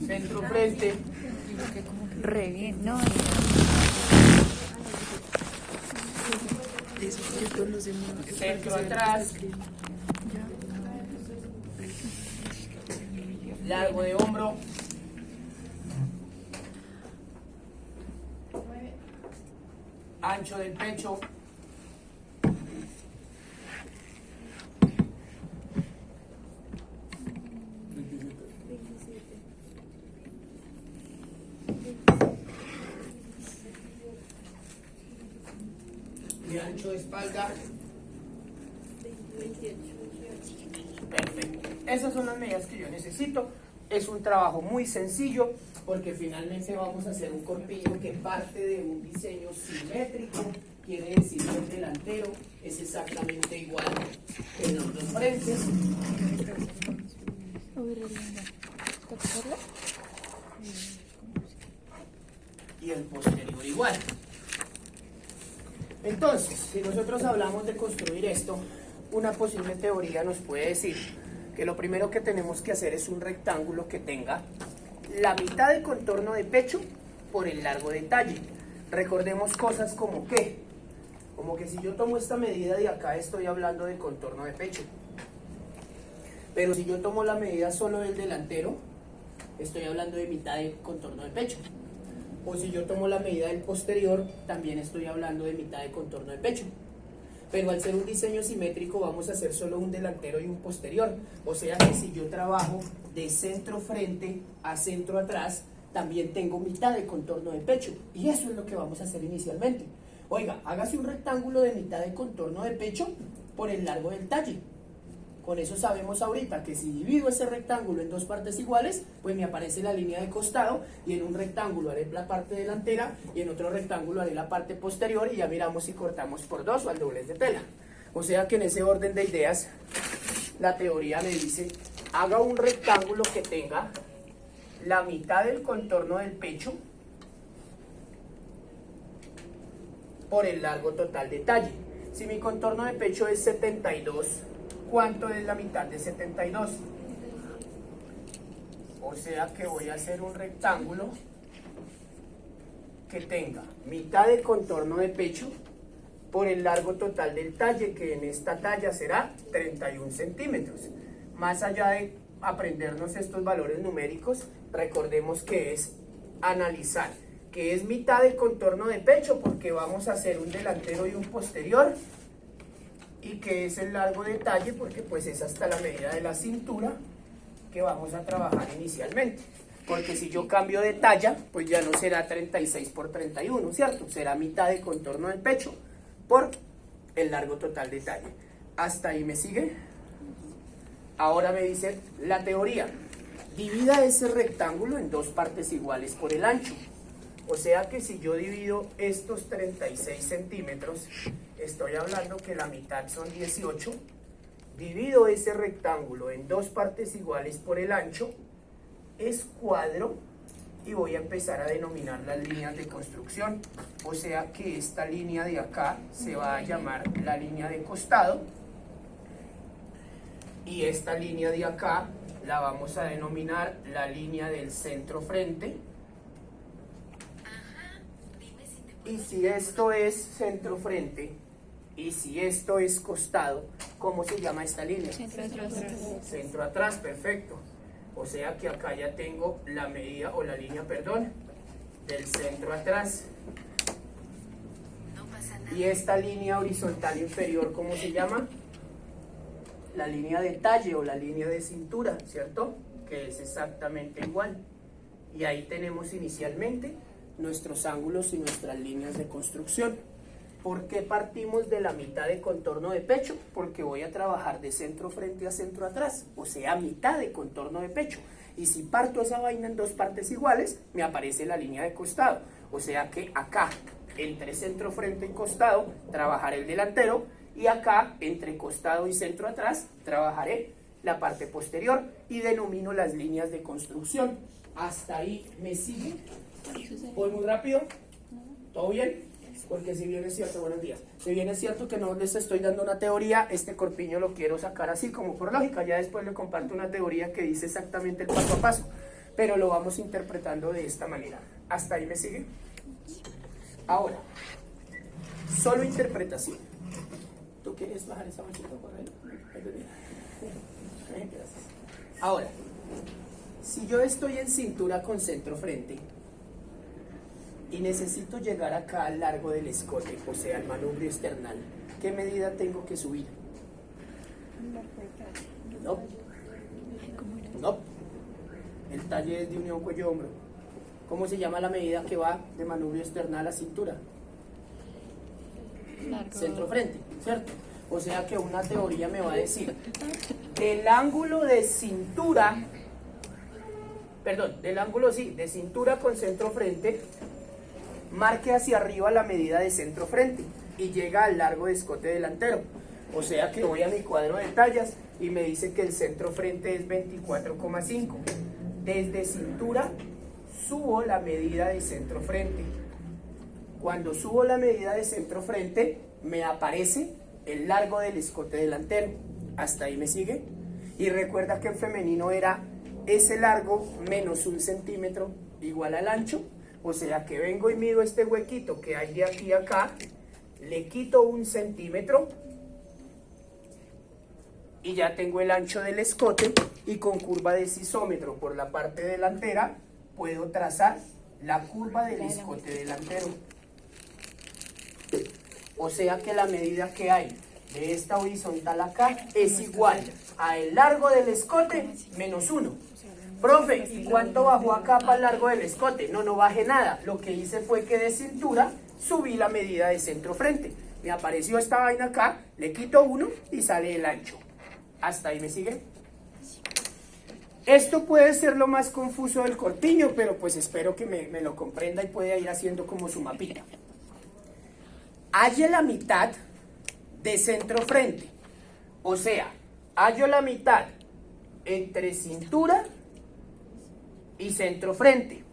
centro frente, Re bien, ¿no? centro atrás, largo de hombro, ancho del pecho, y ancho de espalda. Perfecto. Esas son las medidas que yo necesito. Es un trabajo muy sencillo porque finalmente vamos a hacer un corpiño que parte de un diseño simétrico. Quiere decir que el delantero es exactamente igual que los dos frentes. Y el posterior igual. Entonces, si nosotros hablamos de construir esto, una posible teoría nos puede decir que lo primero que tenemos que hacer es un rectángulo que tenga la mitad de contorno de pecho por el largo de talle. Recordemos cosas como que si yo tomo esta medida de acá estoy hablando de contorno de pecho. Pero si yo tomo la medida solo del delantero, estoy hablando de mitad de contorno de pecho. O si yo tomo la medida del posterior, también estoy hablando de mitad de contorno de pecho. Pero al ser un diseño simétrico vamos a hacer solo un delantero y un posterior. O sea que si yo trabajo de centro frente a centro atrás, también tengo mitad de contorno de pecho. Y eso es lo que vamos a hacer inicialmente. Oiga, hágase un rectángulo de mitad de contorno de pecho por el largo del talle. Con eso sabemos ahorita que si divido ese rectángulo en dos partes iguales, pues me aparece la línea de costado y en un rectángulo haré la parte delantera y en otro rectángulo haré la parte posterior y ya miramos si cortamos por dos o al doblez de tela. O sea que en ese orden de ideas, la teoría me dice, haga un rectángulo que tenga la mitad del contorno del pecho por el largo total de talle. Si mi contorno de pecho es 72, ¿cuánto es la mitad de 72? O sea que voy a hacer un rectángulo que tenga mitad de contorno de pecho por el largo total del talle, que en esta talla será 31 centímetros. Más allá de aprendernos estos valores numéricos, recordemos que es analizar que es mitad del contorno de pecho porque vamos a hacer un delantero y un posterior, y que es el largo de talle porque pues es hasta la medida de la cintura que vamos a trabajar inicialmente. Porque si yo cambio de talla, pues ya no será 36 por 31, ¿cierto? Será mitad de contorno del pecho por el largo total de talle. ¿Hasta ahí me sigue? Ahora me dice la teoría. Divida ese rectángulo en dos partes iguales por el ancho. O sea que si yo divido estos 36 centímetros, estoy hablando que la mitad son 18. Divido ese rectángulo en dos partes iguales por el ancho, escuadro y voy a empezar a denominar las líneas de construcción. O sea que esta línea de acá se va a llamar la línea de costado y esta línea de acá la vamos a denominar la línea del centro frente. Y si esto es centro frente y si esto es costado, ¿cómo se llama esta línea? Centro atrás. Centro atrás, perfecto. O sea que acá ya tengo la medida o la línea, perdón, del centro atrás. Y esta línea horizontal inferior, ¿cómo se llama? La línea de talle o la línea de cintura, ¿cierto? Que es exactamente igual. Y ahí tenemos inicialmente nuestros ángulos y nuestras líneas de construcción. ¿Por qué partimos de la mitad de contorno de pecho? Porque voy a trabajar de centro frente a centro atrás, o sea, mitad de contorno de pecho. Y si parto esa vaina en dos partes iguales, me aparece la línea de costado. O sea que acá, entre centro frente y costado, trabajaré el delantero, y acá, entre costado y centro atrás, trabajaré la parte posterior y denomino las líneas de construcción. ¿Hasta ahí me sigue? ¿Voy muy rápido? ¿Todo bien? Porque si bien es cierto, buenos días, si bien es cierto que no les estoy dando una teoría, este corpiño lo quiero sacar así como por lógica, ya después le comparto una teoría que dice exactamente el paso a paso, pero lo vamos interpretando de esta manera. ¿Hasta ahí me sigue? Ahora, solo interpretación. ¿Tú quieres bajar esa bolsita por ahí? Gracias. Ahora, si yo estoy en cintura con centro frente y necesito llegar acá al largo del escote, o sea, al manubrio external, ¿qué medida tengo que subir? No. No. El talle es de unión cuello-hombro. ¿Cómo se llama la medida que va de manubrio external a cintura? Centro frente, ¿cierto? O sea que una teoría me va a decir del ángulo de cintura, perdón, del ángulo sí, de cintura con centro frente, marque hacia arriba la medida de centro frente y llega al largo de escote delantero. O sea que voy a mi cuadro de tallas y me dice que el centro frente es 24,5. Desde cintura subo la medida de centro frente. Cuando subo la medida de centro frente, me aparece el largo del escote delantero. ¿Hasta ahí me sigue? Y recuerda que en femenino era ese largo menos 1 centímetro igual al ancho. O sea que vengo y mido este huequito que hay de aquí a acá, le quito 1 centímetro y ya tengo el ancho del escote, y con curva de sisómetro por la parte delantera puedo trazar la curva del escote delantero. O sea que la medida que hay de esta horizontal acá es igual a el largo del escote menos 1. Profe, ¿y cuánto bajó acá para el largo del escote? No, no bajé nada. Lo que hice fue que de cintura subí la medida de centro frente. Me apareció esta vaina acá, le quito 1 y sale el ancho. ¿Hasta ahí me sigue? Esto puede ser lo más confuso del corpiño, pero pues espero que me lo comprenda y pueda ir haciendo como su mapita. Halle la mitad de centro frente. O sea, hallo la mitad entre cintura y centro frente.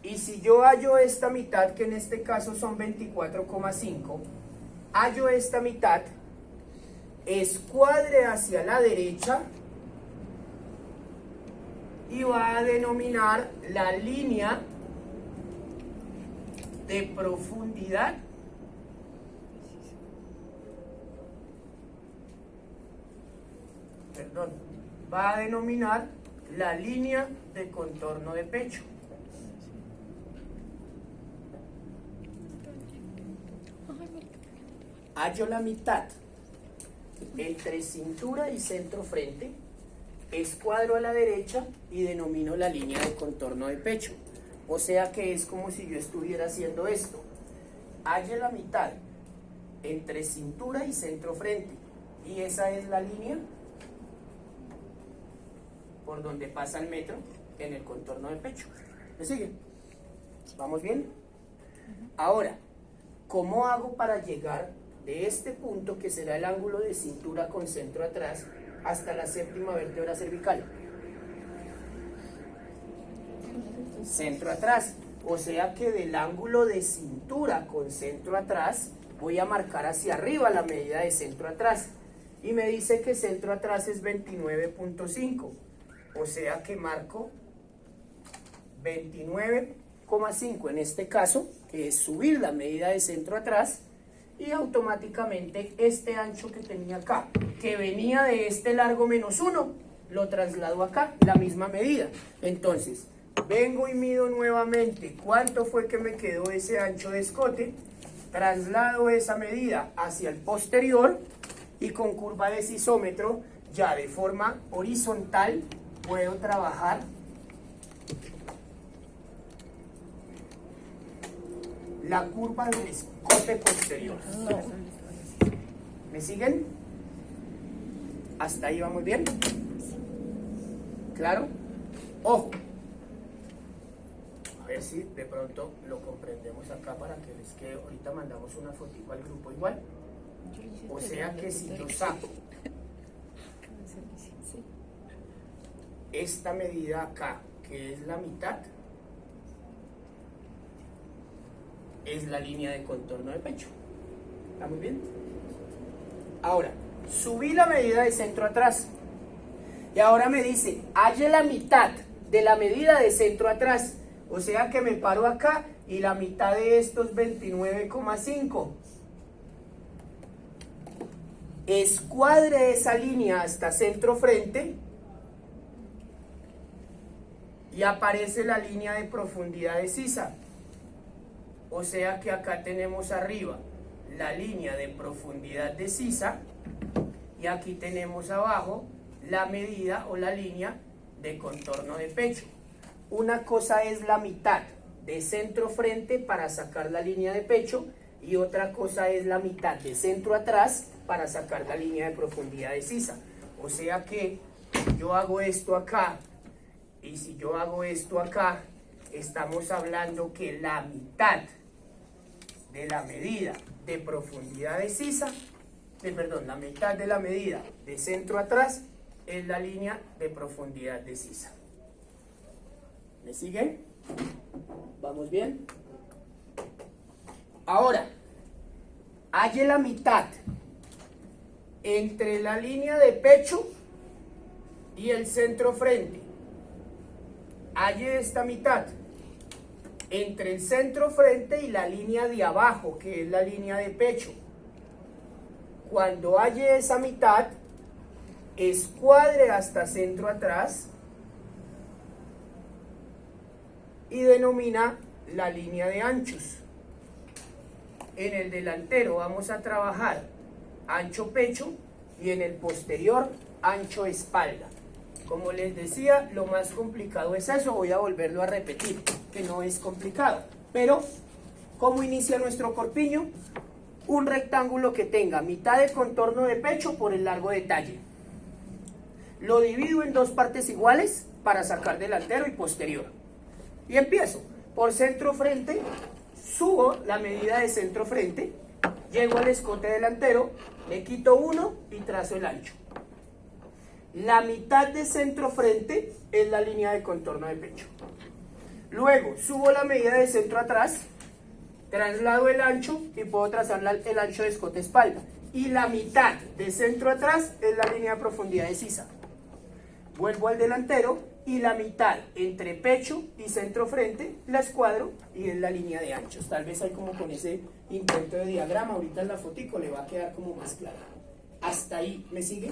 Y si yo hallo esta mitad, que en este caso son 24,5, hallo esta mitad, escuadre hacia la derecha y va a denominar la línea de profundidad va a denominar la línea de contorno de pecho. Hallo la mitad entre cintura y centro frente, escuadro a la derecha y denomino la línea de contorno de pecho. O sea que es como si yo estuviera haciendo esto. Halle la mitad entre cintura y centro frente, y esa es la línea por donde pasa el metro en el contorno del pecho. ¿Me sigue? ¿Vamos bien? Ahora, ¿cómo hago para llegar de este punto, que será el ángulo de cintura con centro atrás, hasta la séptima vértebra cervical? Centro atrás. O sea que del ángulo de cintura con centro atrás voy a marcar hacia arriba la medida de centro atrás. Y me dice que centro atrás es 29,5. O sea que marco 29,5 en este caso, que es subir la medida de centro atrás, y automáticamente este ancho que tenía acá, que venía de este largo menos 1, lo traslado acá, la misma medida. Entonces, vengo y mido nuevamente cuánto fue que me quedó ese ancho de escote, traslado esa medida hacia el posterior y con curva de sisómetro, ya de forma horizontal, puedo trabajar la curva del escote posterior. ¿Me siguen? ¿Hasta ahí vamos bien? ¿Claro? Ojo. A ver si de pronto lo comprendemos acá para que les quede. Ahorita mandamos una fotito al grupo igual. O sea que si yo saco esta medida acá, que es la mitad, es la línea de contorno de pecho. ¿Está muy bien? Ahora, subí la medida de centro atrás y ahora me dice, halle la mitad de la medida de centro atrás. O sea que me paro acá y la mitad de esto es 29,5. Escuadre esa línea hasta centro frente y aparece la línea de profundidad de sisa. O sea que acá tenemos arriba la línea de profundidad de sisa y aquí tenemos abajo la medida o la línea de contorno de pecho. Una cosa es la mitad de centro frente para sacar la línea de pecho y otra cosa es la mitad de centro atrás para sacar la línea de profundidad de sisa. O sea que yo hago esto acá y si yo hago esto acá, estamos hablando que la mitad de la medida de profundidad de sisa, la mitad de la medida de centro atrás es la línea de profundidad de sisa. ¿Me siguen? ¿Vamos bien? Ahora, halle la mitad entre la línea de pecho y el centro frente. Halle esta mitad entre el centro frente y la línea de abajo, que es la línea de pecho. Cuando halle esa mitad, escuadre hasta centro atrás y denomina la línea de anchos. En el delantero vamos a trabajar ancho pecho y en el posterior ancho espalda. Como les decía, lo más complicado es eso, voy a volverlo a repetir, que no es complicado. Pero, ¿cómo inicia nuestro corpiño? Un rectángulo que tenga mitad de contorno de pecho por el largo de talle. Lo divido en dos partes iguales para sacar delantero y posterior. Y empiezo por centro frente, subo la medida de centro frente, llego al escote delantero, le quito 1 y trazo el ancho. La mitad de centro frente es la línea de contorno de pecho. Luego subo la medida de centro atrás, traslado el ancho y puedo trazar el ancho de escote espalda. Y la mitad de centro atrás es la línea de profundidad de sisa. Vuelvo al delantero y la mitad entre pecho y centro frente la escuadro y es la línea de anchos. Tal vez hay como con ese intento de diagrama, ahorita en la fotico le va a quedar como más claro. Hasta ahí, ¿me sigue?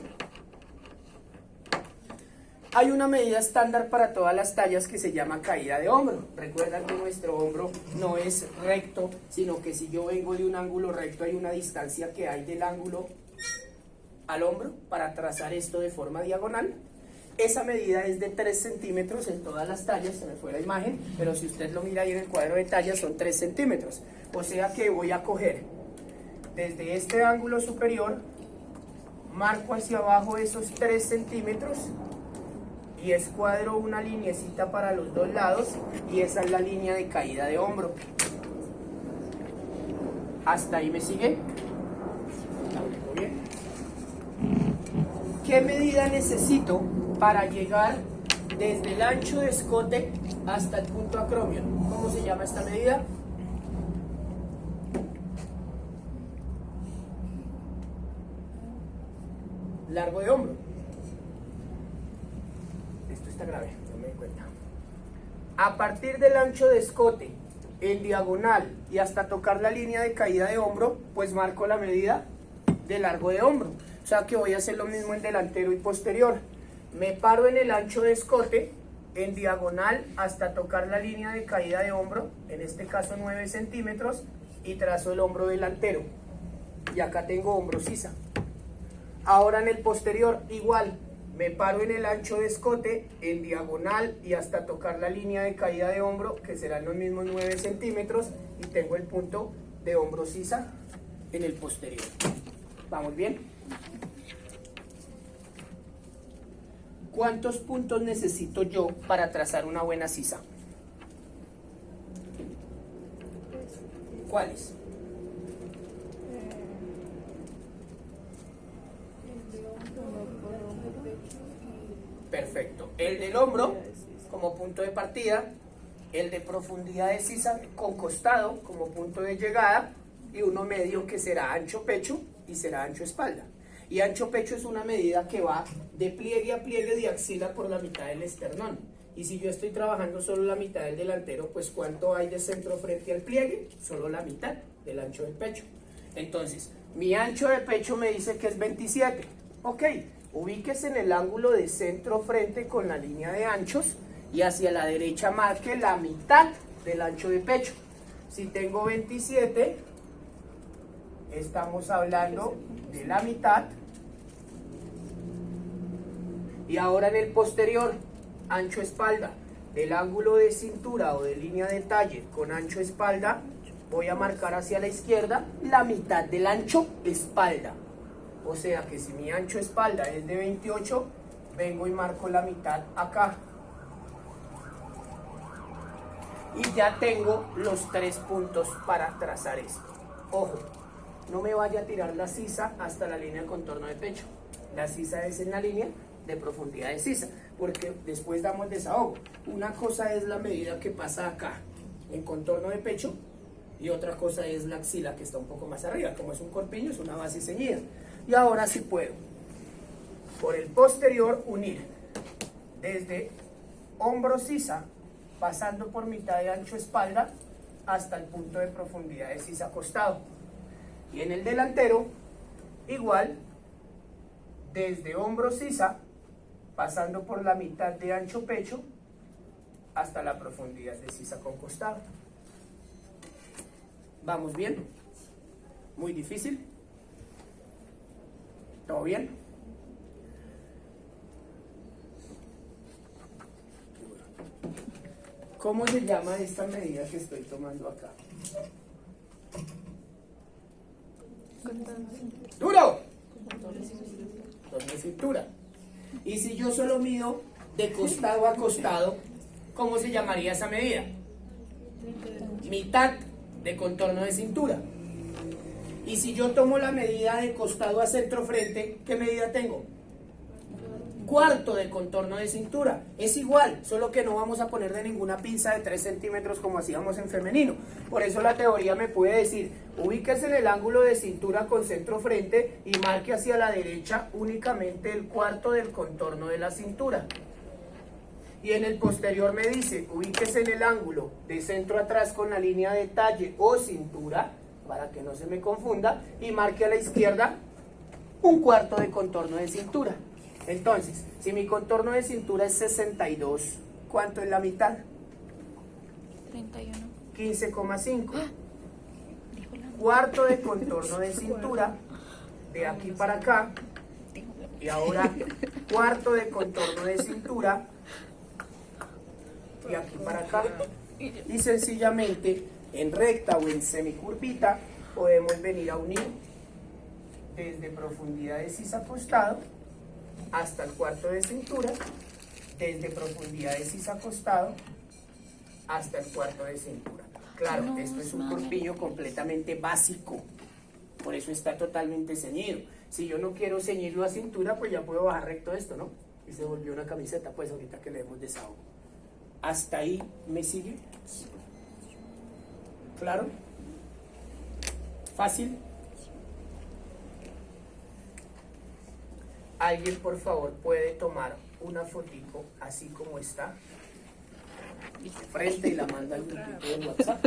Hay una medida estándar para todas las tallas que se llama caída de hombro. Recuerdan que nuestro hombro no es recto, sino que si yo vengo de un ángulo recto hay una distancia que hay del ángulo al hombro para trazar esto de forma diagonal. Esa medida es de 3 centímetros en todas las tallas, se me fue la imagen, pero si usted lo mira ahí en el cuadro de tallas son 3 centímetros. O sea que voy a coger desde este ángulo superior, marco hacia abajo esos 3 centímetros y escuadro una linecita para los dos lados y esa es la línea de caída de hombro. ¿Hasta ahí me sigue? Bien. ¿Qué medida necesito para llegar desde el ancho de escote hasta el punto acromio? ¿Cómo se llama esta medida? Largo de hombro. Esto está grave, no me doy cuenta. A partir del ancho de escote en diagonal y hasta tocar la línea de caída de hombro, pues marco la medida de largo de hombro. O sea que voy a hacer lo mismo en delantero y posterior. Me paro en el ancho de escote en diagonal hasta tocar la línea de caída de hombro, en este caso 9 centímetros, y trazo el hombro delantero. Y acá tengo hombro sisa. Ahora en el posterior igual, me paro en el ancho de escote en diagonal y hasta tocar la línea de caída de hombro, que serán los mismos 9 centímetros, y tengo el punto de hombro sisa en el posterior. ¿Vamos bien? ¿Cuántos puntos necesito yo para trazar una buena sisa? ¿Cuáles? Perfecto. El del hombro como punto de partida, el de profundidad de sisa con costado como punto de llegada y uno medio que será ancho pecho y será ancho espalda. Y ancho pecho es una medida que va de pliegue a pliegue de axila por la mitad del esternón. Y si yo estoy trabajando solo la mitad del delantero, pues ¿cuánto hay de centro frente al pliegue? Solo la mitad del ancho del pecho. Entonces, mi ancho de pecho me dice que es 27. Ok, ubíquese en el ángulo de centro frente con la línea de anchos y hacia la derecha marque la mitad del ancho de pecho. Si tengo 27, estamos hablando de la mitad. Y ahora en el posterior, ancho espalda, del ángulo de cintura o de línea de talle con ancho espalda, voy a marcar hacia la izquierda la mitad del ancho espalda. O sea que si mi ancho espalda es de 28, vengo y marco la mitad acá. Y ya tengo los 3 puntos para trazar esto. Ojo, no me vaya a tirar la sisa hasta la línea de contorno de pecho. La sisa es en la línea de profundidad de sisa, porque después damos desahogo. Una cosa es la medida que pasa acá, en contorno de pecho, y otra cosa es la axila, que está un poco más arriba. Como es un corpiño, es una base ceñida. Y ahora sí puedo, por el posterior, unir desde hombro sisa, pasando por mitad de ancho espalda, hasta el punto de profundidad de sisa costado. Y en el delantero, igual, desde hombro sisa, pasando por la mitad de ancho pecho, hasta la profundidad de sisa con costado. ¿Vamos bien? ¿Muy difícil? ¿Todo bien? ¿Cómo se llama esta medida que estoy tomando acá? ¡Duro! Contorno de cintura. Y si yo solo mido de costado a costado, ¿cómo se llamaría esa medida? Mitad de contorno de cintura. Y si yo tomo la medida de costado a centro frente, ¿qué medida tengo? Cuarto de contorno de cintura. Es igual, solo que no vamos a poner de ninguna pinza de 3 centímetros como hacíamos en femenino. Por eso la teoría me puede decir, ubíquese en el ángulo de cintura con centro frente y marque hacia la derecha únicamente el cuarto del contorno de la cintura. Y en el posterior me dice, ubíquese en el ángulo de centro atrás con la línea de talle o cintura, para que no se me confunda, y marque a la izquierda un cuarto de contorno de cintura. Entonces, si mi contorno de cintura es 62, ¿cuánto es la mitad? 31. 15,5. Cuarto de contorno de cintura, de aquí para acá. Y ahora, cuarto de contorno de cintura, de aquí para acá. Y sencillamente, en recta o en semicurvita, podemos venir a unir desde profundidad de sisa costado hasta el cuarto de cintura, desde profundidad de sisa costado hasta el cuarto de cintura. Claro, No, esto es un corpiño completamente básico, por eso está totalmente ceñido. Si yo no quiero ceñirlo a cintura, pues ya puedo bajar recto esto, ¿no? Y se volvió una camiseta, pues ahorita que le demos desahogo. ¿Hasta ahí me sigue? ¿Claro? ¿Fácil? ¿Alguien, por favor, puede tomar una fotico así como está? Frente y la manda al grupito de WhatsApp.